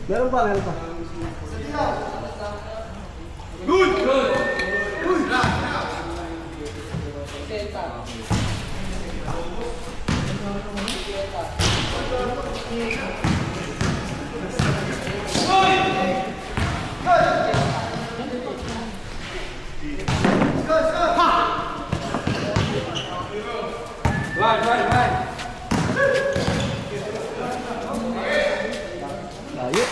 Meron pa. Good! Good! Right. Layo.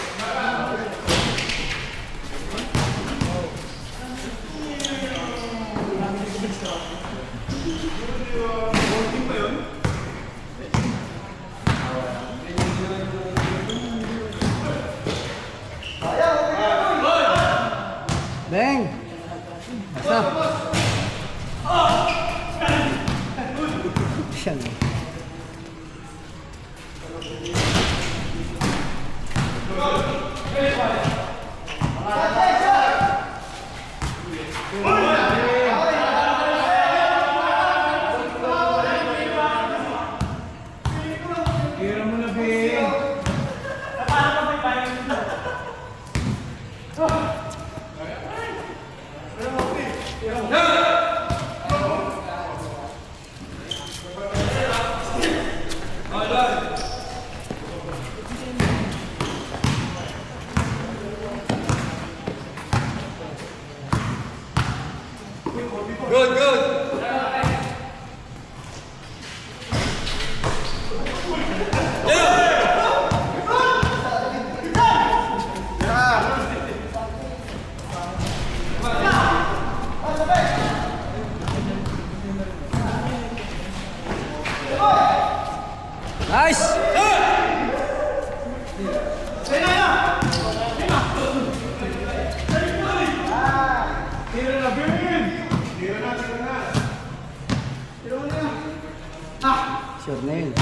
Bang! Basta. Yan. Good! Nice! Sure na yun.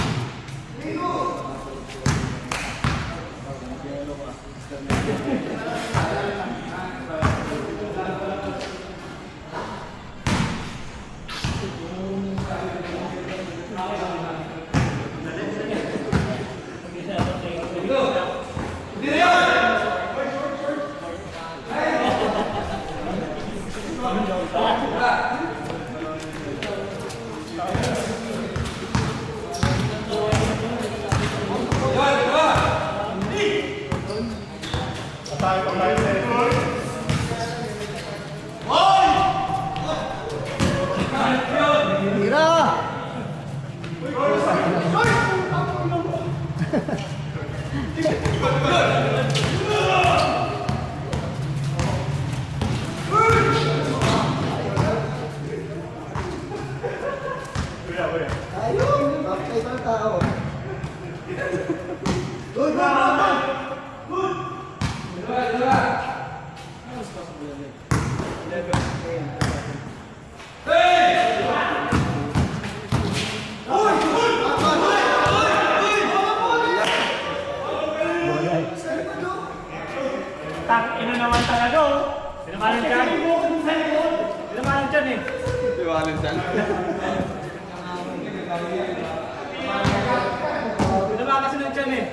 Ino naman talaga oh. Pinamalan dyan. Pinamalan dyan eh. Pinamalan dyan. Pinamalan kasi ng dyan eh.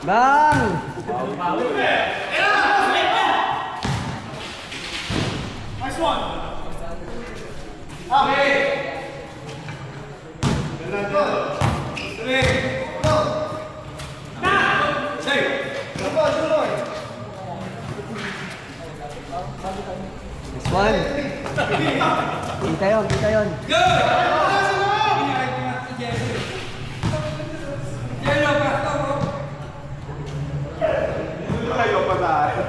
Bang! Nice one. This one. Kita yun. Kayo pa tayo.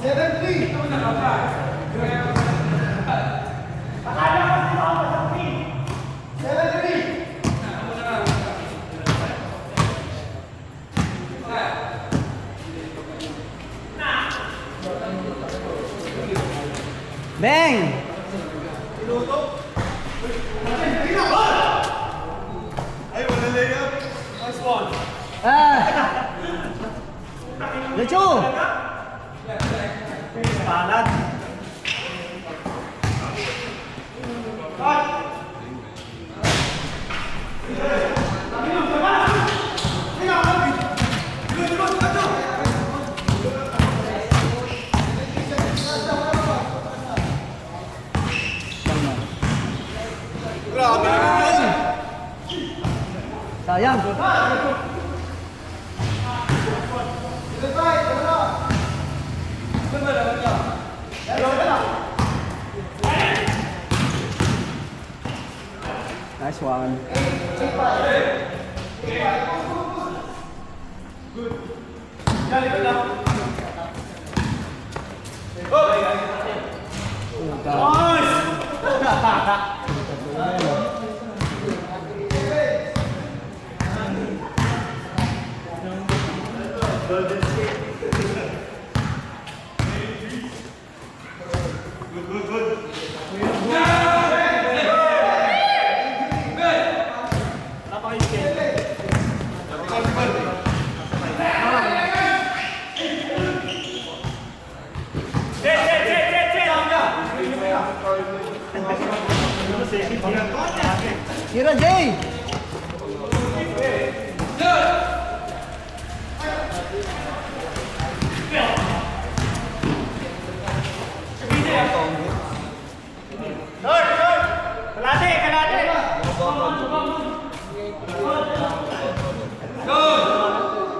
7-3. Bang! Ay, wala layup. Nice one. Lecho! Palat. Cut. Sayang. Nice one. Tira, Jay!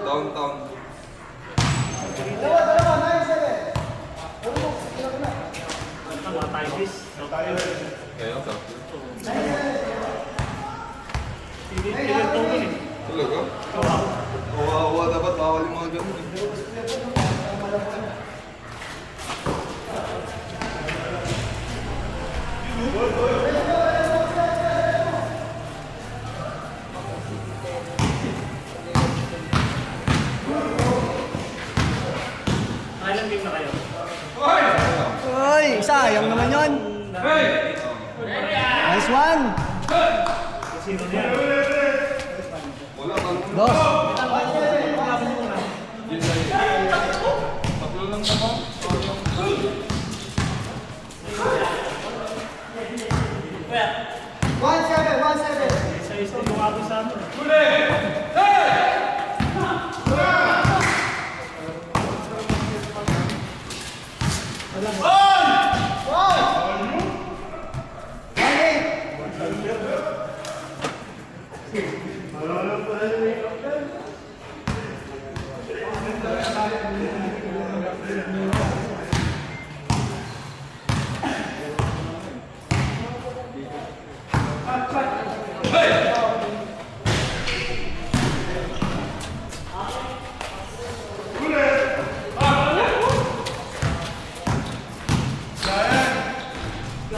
Downtown. Kaya ka. Talaga? Kawawa dapat bawal yung mga ganun. Ilang game na kayo? Uy, sayang naman yun. Nice one. Sino na yan? Wala kang Dos. tatlo lang naman. Isa-isa yung ako sa amin.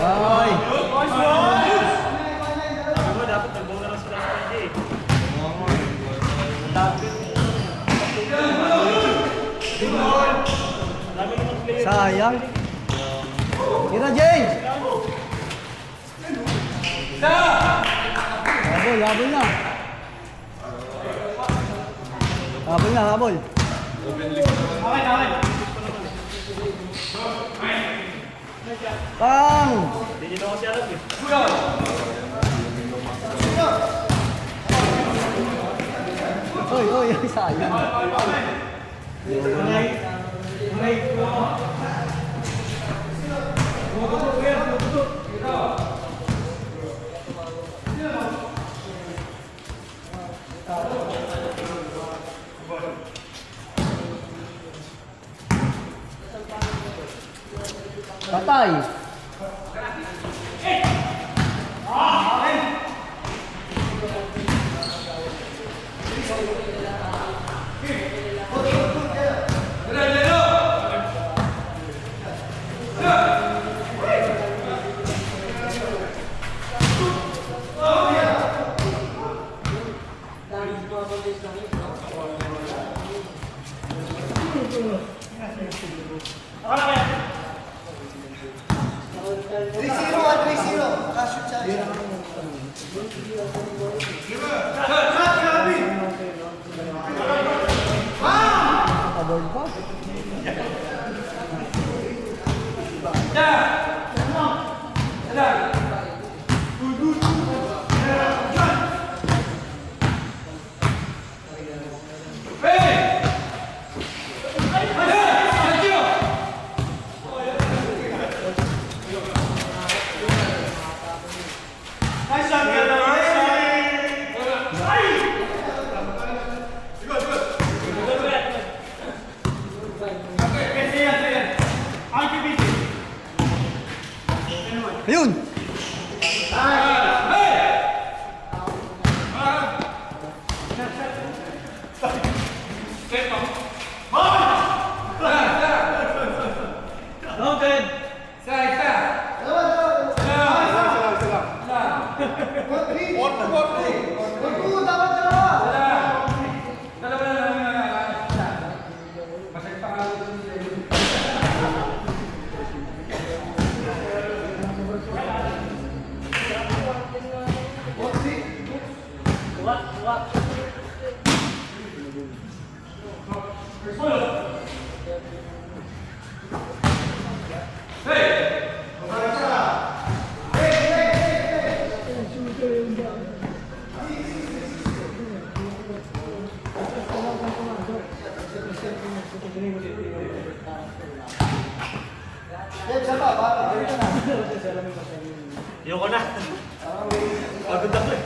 Ay. Diba, dapat nag-go na lang sila sa PJ. Dami naman player. Sayang. Tira, Jay! Habol, habol na. Habol na, habol. Pang! Hindi nyo kasi alam eh. Uy, uy, uy, sayang. Patay. Habol pa. Ayoko na. Pagod ako eh.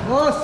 Boss!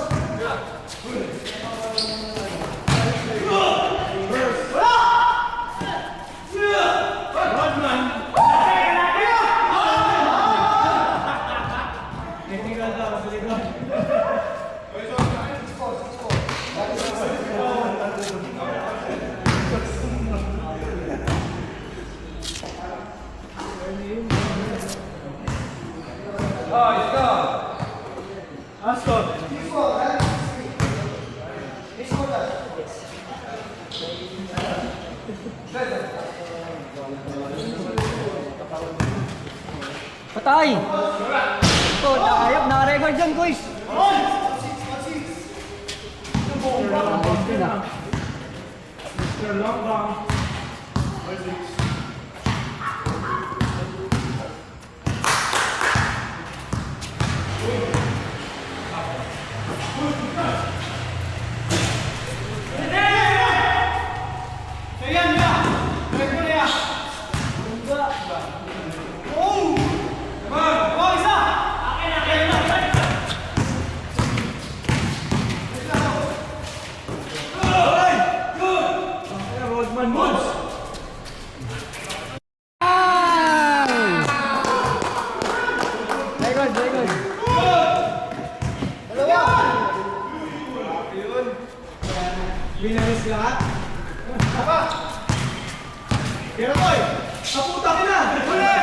Patay! Ito, nakayap, naka-record dyan, guys! Record, record. Binalis lahat? Apa? Kaya boy! Kaputa ka na! Huli!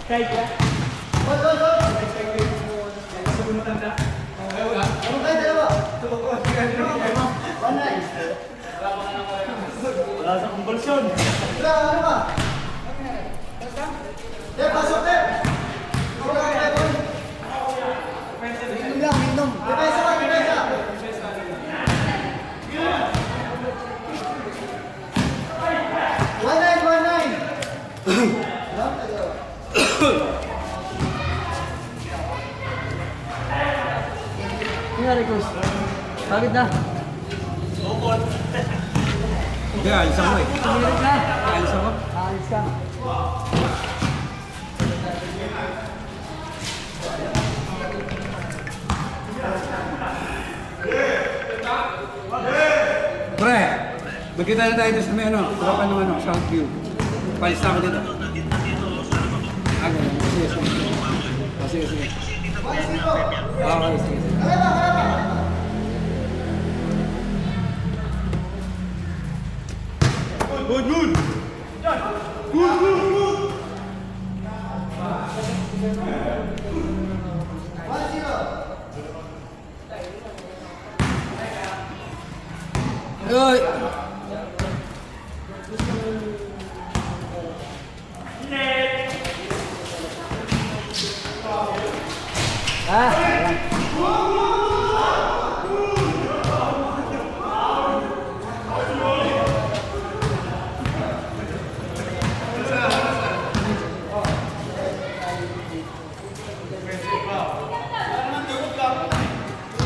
Kahit ya. Sabi matanda? Ano kayo dalawa? Panay. Wala sa kumbulsyon. Ano ba? Dep, pasok, Dep! Inom lang, inom. Depesa lang, depesa. One nine, one nine. Nangyari, Kus? Bakit na? Hindi, alis ako eh. Nangyari na? Alis ako. Alis ka. Yeah. Magkita na tayo dito sa may ano, tropa ng ano, Southview. Palis na ako dito. Ah, ganun. Sige, sige. Ah, sige, sige. Ah, okay, sige, sige. Good, good! Good, good, good! Uy! Ah, ayan.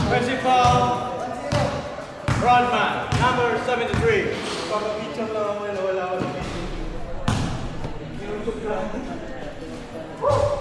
Offensive foul. Broadman, number 73. Pagka-picture lang ako na wala ako. Inutok ka. Foul.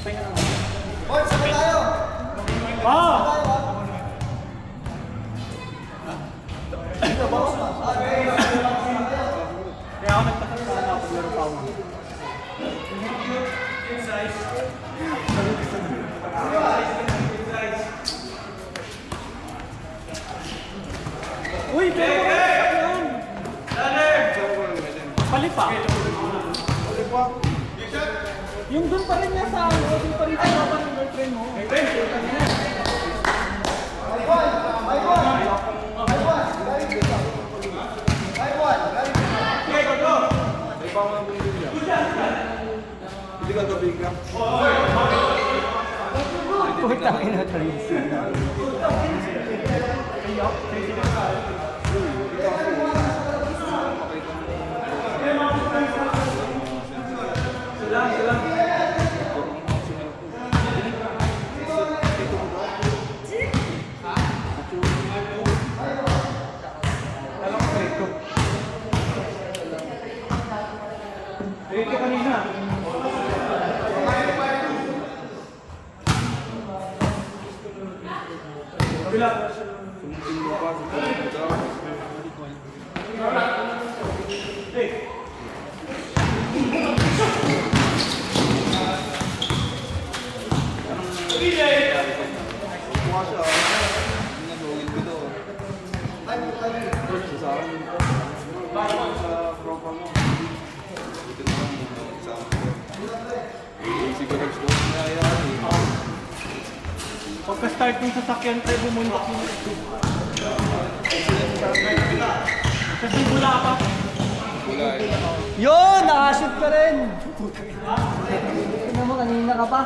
Boy, sabay tayo! Ah! Kaya ako nagtataka na ako meron pa ako. Uy, pero yun! Palipa. Yung doon pa rin niya sa ano, doon pa rin sa baba ng girlfriend mo. Hindi ka gabi ka. Putang ina Tracy. Ito kanina. Bila. Kuha siya. Ginagawin ko to. Sa akin. Sa tropa mo. Ito naman yung isang ko. Siguro gusto ko niya yan. Pagka-start ng sasakyan tayo bumundok yung kasi wala pa. Wala eh. Yun! Nakashoot ka rin! Tignan mo, kanina ka pa.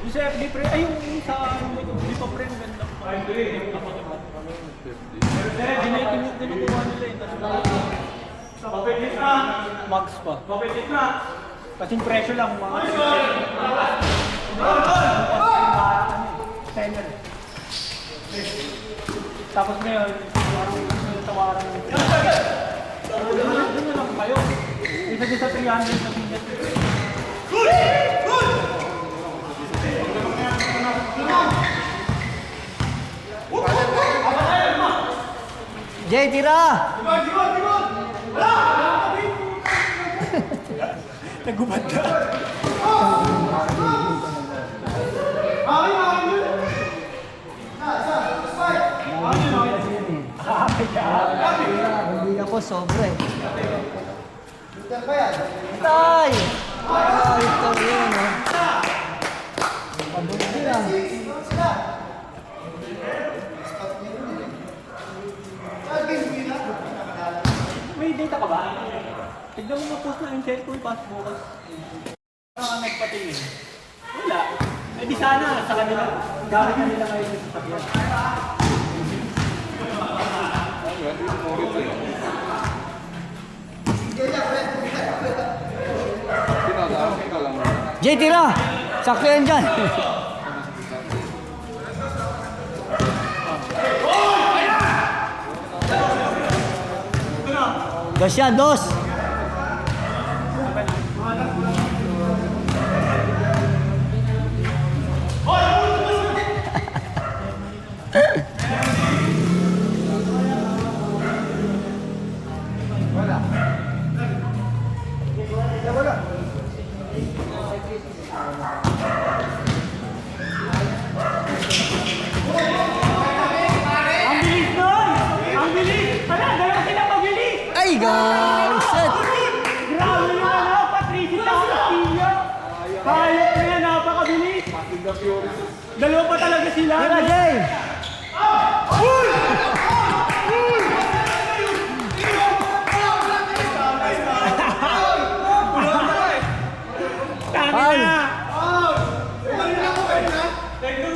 Yung sa FD pre, ay yung sa hindi pa pre, ganda. Ay, hindi. Dinukuha nila yun. Papilit na! Max pa. Papilit na! Kasing presyo lang, mga 3 seller. Tapos ngayon, parang tawaran ng doon na lang kayo. Isa din sa 300 na binyat. Jay, tira! Nagubad ka. Hindi ako sobra eh. Tay! Ay, ito yun oh. Pabuti lang. May data ka ba? Tignan mo ma-post na yung cellphone pass bukas. Nagpatingin. Wala. Eh di sana, sa kanila. Gamit na nila ngayon yung sasakyan. Tinadaan ka lang. Jay, tira! Sakto yan dyan. Dos yan, dos! Ang bilis nun! Ang bilis! Hala, dalawa sila pabilis! Ay, guys! Grabe na ano, Patricio Castillo! Kayot na yan, napakabilis! Dalawa pa talaga sila! Tira, Jay! Tangin Foul. na! Ay! Ay! Ay! Ay! Take two!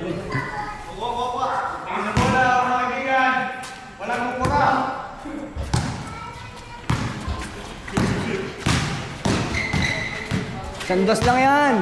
Tingin na bola, mga kaibigan. Walang mukura. Sandos lang yan.